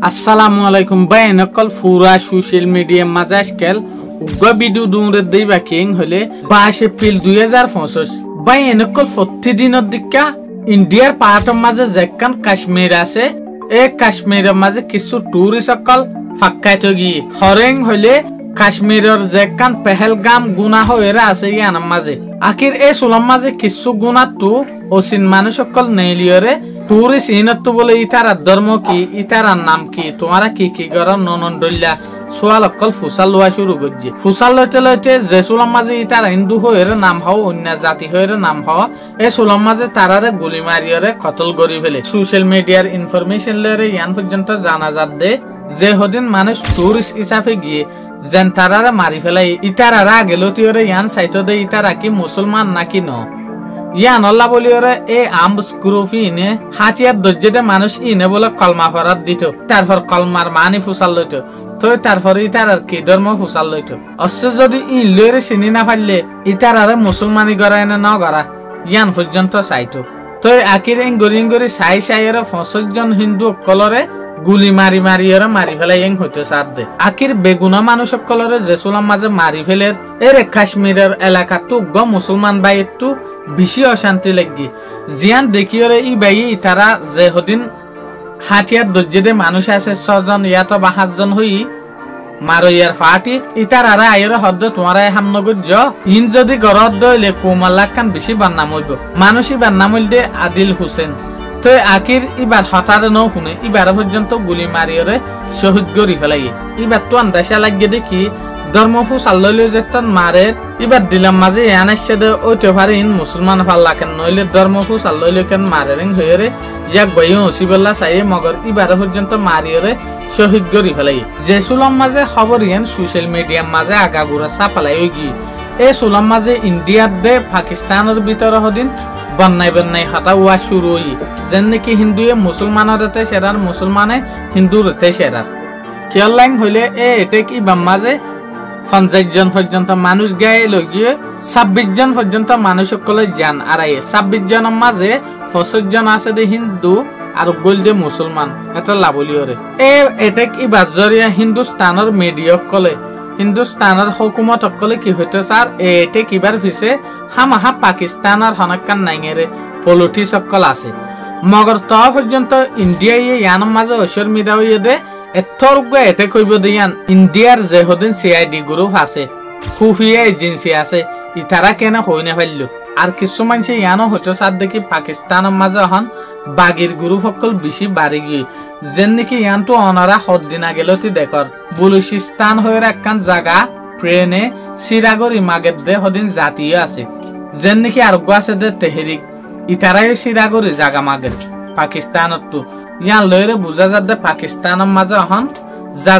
আসসালামু আলাইকুম ভাই নকল পুরা সোশ্যাল মিডিয়া মাঝে আজকাল উগ্র ভিডিও দৌড়ে দিবা কিং হলে 22 এপ্রিল 2025 ভাই নকল প্রতিদিনের দিকা ইন্ডিয়ার পাহাড়ের মাঝে যেখান কাশ্মীর আছে এই কাশ্মীরের মাঝে কিছু টুরিস্ট সকল ফাঁকাইতে গিয়ে হরেং হলে কাশ্মীরের যেখান পেহেলগাম গুনা হয়েরা আছে ইয়ানার মাঝে আখির এই সুলাম মাঝে কিছু গুণা তো অসীন মানুষ সকল নেলিয়রে টুরিস্ট ইনতো বলে ইতার ধর্ম কি ইতার নাম কি তোমারা কি কি কর ননন ডল্লা সোয়াল অকল ফুসাল লোয়া শুরু করছে ফুসাল লইতে লইতে যে সুলাম মাঝে ইতার হিন্দু হয়ের নাম হও অন্য জাতি হয়ের নাম হওয়া এই সুলাম মাঝে তারারে গুলি মারিয়রে কতল করি ফেলে সোশ্যাল মিডিয়ার ইনফরমেশন লরে ইয়ান পর্যন্ত জানা যাত দে যে হদিন মানুষ টুরিস্ট হিসাবে গিয়ে যেন তারারে মারি ফেলাই ইতারারা আগেলতিয়রে ইয়ান সাইতো দে ইতারা কি মুসলমান নাকি ন ইয়ান আল্লাহ বলিওরে এ আমস গ্রুপি ইনে হাতিয়ার দজ্জেতে মানুষ ইনে বলে কলমা ফরাত দিত তারপর কলমার মানি ফুসাল লইত তো তারপরে ইতার আর কি ধর্ম ফুসাল লইত অশ্য যদি ইন লইরে চিনি না পারলে ইতার আরে মুসলমানি গড়ায় না গড়া ইয়ান পর্যন্ত চাইতো তো আকির গরি সাই সাইয়ের 65 জন হিন্দু কলরে গুলি মারি মারি ফেলাই এং হইতে সাথ দে আকির বেগুনা মানুষ কলরে জেসুলাম মাঝে মারি ফেলের এর কাশ্মীরের এলাকা তো গ মুসলমান ভাই একটু বেশি অশান্তি লাগি জিয়ান দেখিওরে ই ভাই তারা যে হদিন হাতিয়ার দজ্জেদে মানুষ আছে 6 জন ইয়া তো 5 জন হই মারো ইয়ার ফাটি ইতার আরা আইর হদ্দ তোমারা হামনগর জ ইন যদি গরদ দইলে কোমাল্লা খান বেশি বান্নাম হইব মানুষই বান্নাম হইলে আদিল হোসেন তো আকির ইবার হঠাৎ ন শুনে ইবার পর্যন্ত গুলি মারিয়রে শহীদ গরি ফেলাই ইবার তো আন্দাসা লাগিয়ে দেখি ধর্মফু সাল্ললে যেতন মারে ইবার দিলাম মাঝে এনাইছে দে ওইতে পারিন মুসলমান ফাল্লা কেন নইলে ধর্মফু সাল্ললে কেন মারে রিং হইরে ইয়াক বাইও হসিবল্লা চাইয়ে মগর ইবার পর্যন্ত মারিয়রে শহীদ গরি ফেলাই যে সুলাম মাঝে খবর ইয়ান সোশ্যাল মিডিয়া মাঝে আগাগুড়া চাপালাই গি এই সুলাম মাঝে ইন্ডিয়ার দে পাকিস্তানের ভিতরে হদিন বন্যাই হাতা ওয়া শুরু হই যেন নাকি হিন্দুয়ে মুসলমানের রেতে সেরার মুসলমানে হিন্দুর রেতে সেরার কিয় লাইন হইলে এতে কি বাম্মাজে 50 জন পর্যন্ত মানুষ গায়ে লগিয়ে 26 জন পর্যন্ত মানুষ সকলে জান আড়াই 26 জনের মাঝে 65 জন আছে দে হিন্দু আর গোলদে মুসলমান এটা লাভলিয়রে এটা কি বাজরিয়া হিন্দুস্তানের মিডিয়া কলে হিন্দুস্তানের হুকুমত সকলে কি হইতে স্যার এতে কিবার ফিসে হামাহা পাকিস্তানের হনকান নাইঙেরে পলিটি সকল আছে মগর ত পর্যন্ত ইন্ডিয়া ইয়ান মাঝে ঐশ্বর মিদা হইয়ে দে এথর এতে কইব দিয়ান ইন্ডিয়ার যে হদিন সিআইডি গ্রুপ আছে খুফিয়া এজেন্সি আছে ইতারা কেন হই না পারল আর কিছু মানুষ ইয়ানো হইতে স্যার দেখি পাকিস্তানের মাঝে হন বাগির গ্রুপ সকল বেশি বাড়ি গিয়ে যেন নাকি ইয়ানটো অনারা সদিন আগেলতি দেখর বুলুচিস্তান হয়ে একখান জায়গা ট্রেনে সিরাগরি মাগের দে হদিন জাতীয় আছে যেন নাকি আর আছে দে তেহরিক ইতারাই সিরাগরি জায়গা মাগের পাকিস্তানত তো ইয়ান লইরে বুঝা যা দে পাকিস্তানের মাঝে হন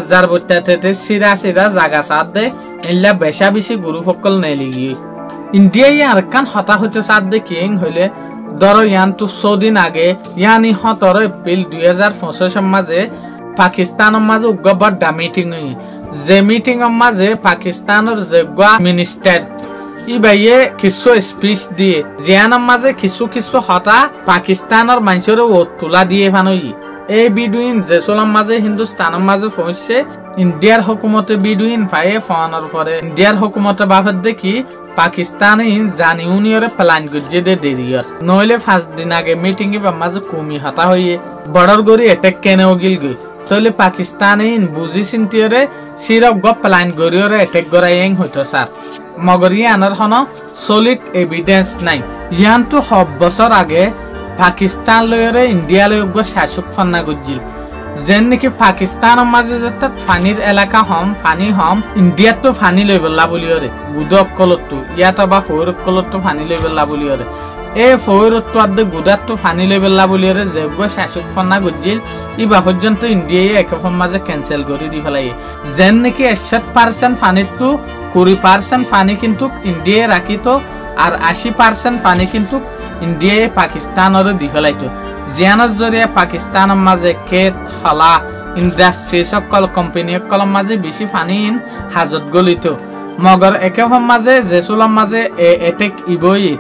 যার বইটাতে সিরা জায়গা সাথ দে এলা বেশা বেশি গুরু সকল নেলি গিয়ে ইন্ডিয়াই আর কান হতা হইতে সাথ দে কিং হইলে ধরো ইয়ান তো 100 দিন আগে ইয়ানি 17 এপ্রিল 2025 মাঝে পাকিস্তানের মাঝে গবডা মিটিং হই যে মিটিং এর মাঝে পাকিস্তানের যে মিনিস্টার ইবাইয়ে কিছু স্পিচ দিয়ে জিয়ানের মাঝে কিছু হতা পাকিস্তানের মানুষের তুলা দিয়ে ফানই এই বিডুইন জেসলাম মাঝে হিন্দুস্তানের মাঝে পৌঁছে ইন্ডিয়ার হুকুমতে বিডুইন পায়ে ফানার পরে ইন্ডিয়ার হুকুমতে বাফের দেখি পাকিস্তানে জানি উনিয়রে প্ল্যান করছে দে দেরিয়র নইলে 5 দিন আগে মিটিং এ মাঝে কমি হতা হইয়ে বর্ডার গরি অ্যাটাক কেনে গিল গই তাহলে পাকিস্তানে বুঝি চিন্তিয়রে সিরপ গ প্ল্যান গরিয়রে অ্যাটাক গরাইং হইতো স্যার মগর ইয়ানের হন সলিড এভিডেন্স নাই ইয়ান তো 6 বছর আগে পাকিস্তান লয়রে ইন্ডিয়া লয় গ শাসক ফান্না গজিল যেন নাকি পাকিস্তানের মাঝে যেটা পানির এলাকা পানি ইন্ডিয়া তো পানি লই বললা বলিয়রে গুদক কলতো ইয়াটা বা ফৌরক কলতো পানি লই বললা বলিয়রে এই ফৌরক তো আদে গুদাত তো পানি লই বললা বলিয়রে যে গ শাসক ফান্না গজিল ইবা পর্যন্ত ইন্ডিয়ায় একফম মাঝে ক্যান্সেল করে দি ফেলাই যেন নাকি 60% পানির তো 20% পানি কিন্তু ইন্ডিয়ায় রাখিতো আর 80% পানি কিন্তু ইন্ডিয়ায় পাকিস্তানের দি ফেলাইতো জিয়ানের জরিয়া পাকিস্তানের মাঝে খেত হলা ইন্ডাস্ট্রি সকল কোম্পানি সকল মাঝে বেশি পানি হাজত গলিত মগর একফম মাঝে জেসুলাম মাঝে এটেক ইবই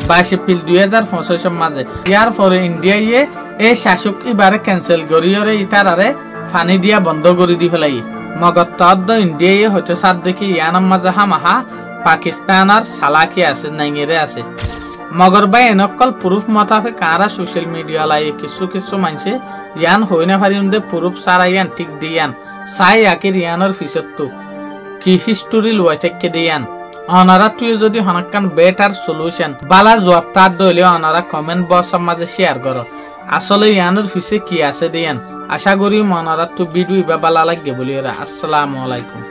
22 এপ্রিল 2025 মাঝে ইয়ার পরে ইন্ডিয়ায় এই শাসক ইবারে ক্যান্সেল করিয়রে ইতারারে ফানি দিয়া বন্ধ করে দি ফেলাই মগর তদ্দ ইন্ডিয়ায় হয়তো সাত দেখি ইয়ানাম মাজা হামাহা পাকিস্তান আর সালাকি আছে নাইঙেরে আছে মগর বাই এনেকল প্রুফ মতাফে কারা সোশ্যাল মিডিয়া লাই কিছু মানছে ইয়ান হই না পারিম দে প্রুফ সারা ইয়ান ঠিক দিয়ান সাই আকির ইয়ানোর পিছত তো কি হিস্টোরি লয় থেকে দিয়ান অনারা তুই যদি হনাক্কান বেটার সলিউশন বালা জবাব তার দইলে অনারা কমেন্ট বক্সের মাঝে শেয়ার করো আসলে ইয়ানোর পিছে কি আছে দিয়ান আশা করি মনারা তো ভিডিও বা বালা লাগবে বলি আসসালামু আলাইকুম।